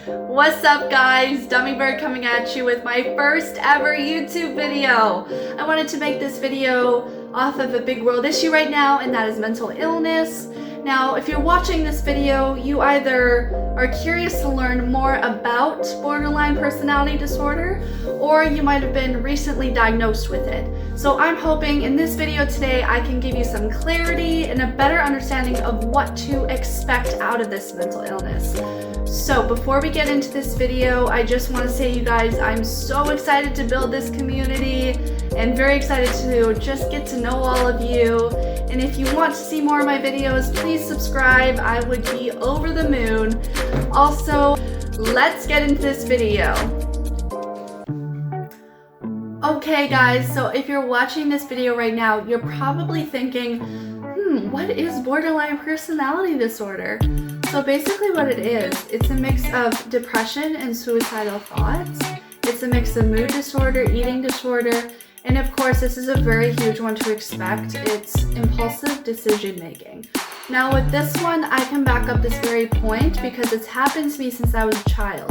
What's up guys, Dummy Bird coming at you with my first ever YouTube video. I wanted to make this video off of a big world issue right now, and that is mental illness. Now, if you're watching this video, you either are curious to learn more about borderline personality disorder, or you might have been recently diagnosed with it. So I'm hoping in this video today I can give you some clarity and a better understanding of what to expect out of this mental illness. So before we get into this video, I just want to say, you guys, I'm so excited to build this community and very excited to just get to know all of you. And if you want to see more of my videos, please subscribe. I would be over the moon. Also, let's get into this video. Okay guys, so if you're watching this video right now, you're probably thinking, what is borderline personality disorder? So basically what it is, it's a mix of depression and suicidal thoughts. It's a mix of mood disorder, eating disorder, and of course this is a very huge one to expect. It's impulsive decision making. Now with this one, I can back up this very point because it's happened to me since I was a child.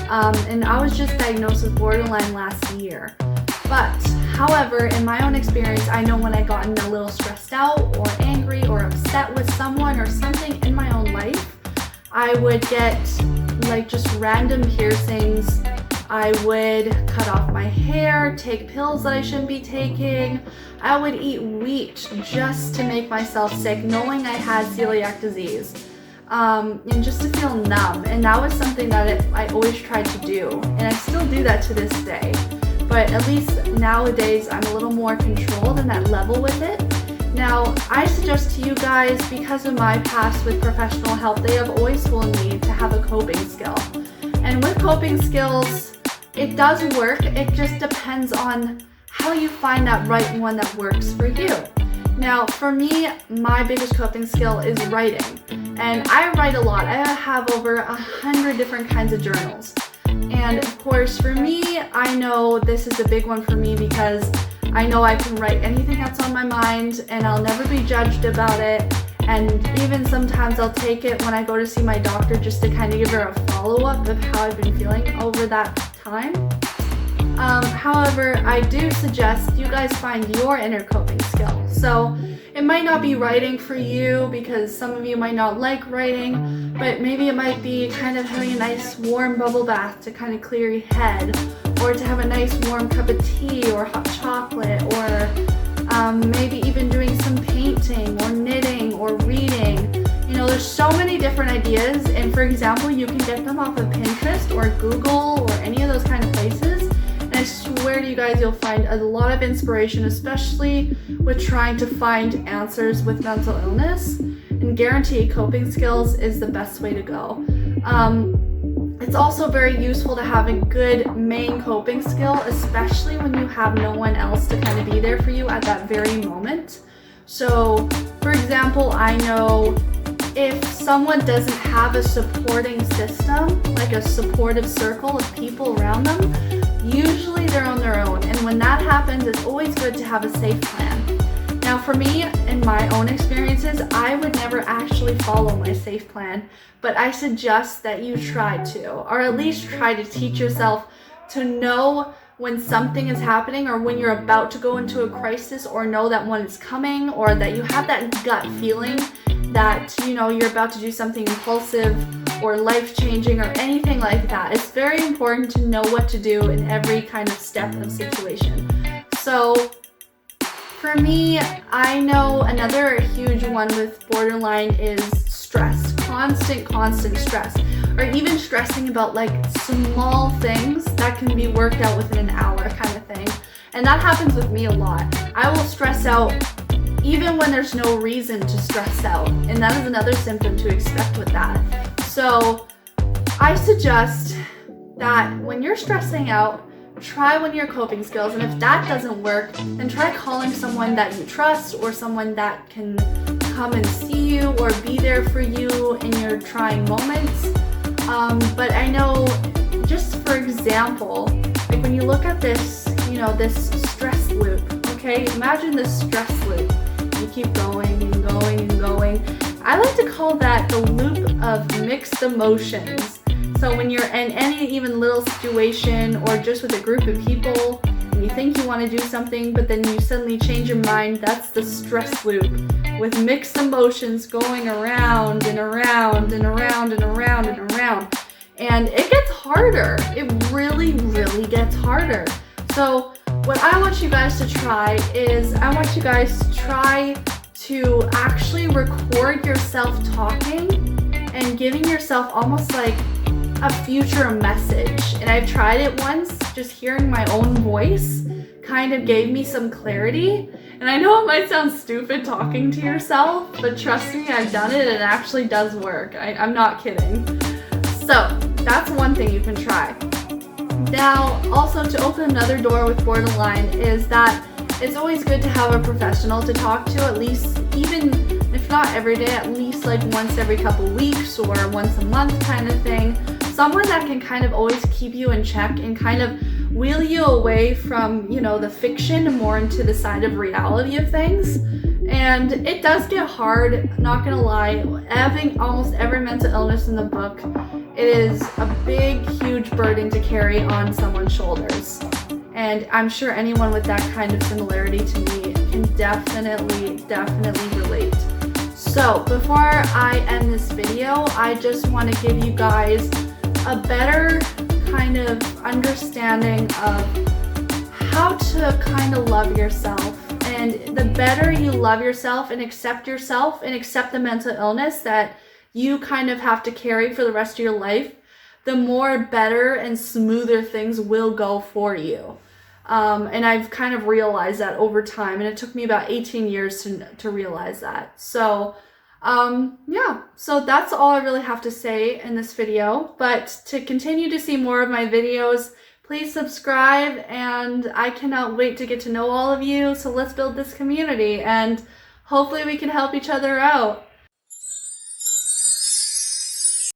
And I was just diagnosed with borderline last year. But, however, in my own experience, I know when I gotten a little stressed out or angry or upset with someone or something in my own life, I would get like just random piercings. I would cut off my hair, take pills that I shouldn't be taking. I would eat wheat just to make myself sick, knowing I had celiac disease. And just to feel numb. And that was something that I always tried to do. And I still do that to this day. But at least nowadays I'm a little more controlled in that level with it. Now, I suggest to you guys, because of my past with professional help, they have always told me to have a coping skill. And with coping skills, it does work. It just depends on how you find that right one that works for you. Now, for me, my biggest coping skill is writing. And I write a lot. I have over 100 different kinds of journals. And of course, for me, I know this is a big one for me because I know I can write anything that's on my mind and I'll never be judged about it. And even sometimes I'll take it when I go to see my doctor just to kind of give her a follow-up of how I've been feeling over that time. However, I do suggest you guys find your inner coping skill. So it might not be writing for you because some of you might not like writing, but maybe it might be kind of having a nice warm bubble bath to kind of clear your head, or to have a nice warm cup of tea or hot chocolate, or maybe even doing some painting or knitting or reading. You know, there's so many different ideas, and for example, you can get them off of Pinterest or Google or any of those kind of places. And I swear to you guys, you'll find a lot of inspiration, especially with trying to find answers with mental illness. And guarantee coping skills is the best way to go. It's also very useful to have a good main coping skill, especially when you have no one else to kind of be there for you at that very moment. So, for example, I know if someone doesn't have a supporting system, like a supportive circle of people around them, usually they're on their own. And when that happens, it's always good to have a safe plan. Now for me, in my own experiences, I would never actually follow my safe plan, but I suggest that you try to, or at least try to teach yourself to know when something is happening, or when you're about to go into a crisis, or know that one is coming, or that you have that gut feeling that, you know, you're about to do something impulsive or life-changing or anything like that. It's very important to know what to do in every kind of step of situation. So for me, I know another huge one with borderline is stress. Constant stress. Or even stressing about like small things that can be worked out within an hour kind of thing. And that happens with me a lot. I will stress out even when there's no reason to stress out. And that is another symptom to expect with that. So I suggest that when you're stressing out, try one of your coping skills, and if that doesn't work, then try calling someone that you trust, or someone that can come and see you or be there for you in your trying moments. But I know, just for example, like when you look at this, you know, this stress loop, okay? Imagine this stress loop. You keep going and going and going. I like to call that the loop of mixed emotions. So when you're in any even little situation or just with a group of people and you think you want to do something, but then you suddenly change your mind, that's the stress loop with mixed emotions going around and around and around and around and around. And it gets harder. It really, really gets harder. So what I want you guys to try is I want you guys to try to actually record yourself talking and giving yourself almost like a future message. And I've tried it once, just hearing my own voice kind of gave me some clarity. And I know it might sound stupid talking to yourself, but trust me, I've done it and it actually does work. I'm not kidding. So that's one thing you can try. Now, also to open another door with Borderline is that it's always good to have a professional to talk to, at least, even if not every day, at least like once every couple weeks or once a month kind of thing. Someone that can kind of always keep you in check and kind of wheel you away from, you know, the fiction and more into the side of reality of things. And it does get hard, not gonna lie. Having almost every mental illness in the book, it is a big, huge burden to carry on someone's shoulders. And I'm sure anyone with that kind of similarity to me can definitely relate. So before I end this video, I just want to give you guys a better kind of understanding of how to kind of love yourself. And the better you love yourself and accept the mental illness that you kind of have to carry for the rest of your life, the more better and smoother things will go for you. And I've kind of realized that over time, and it took me about 18 years to realize that. So yeah, so that's all I really have to say in this video. But to continue to see more of my videos, please subscribe, and I cannot wait to get to know all of you. So let's build this community, and hopefully we can help each other out.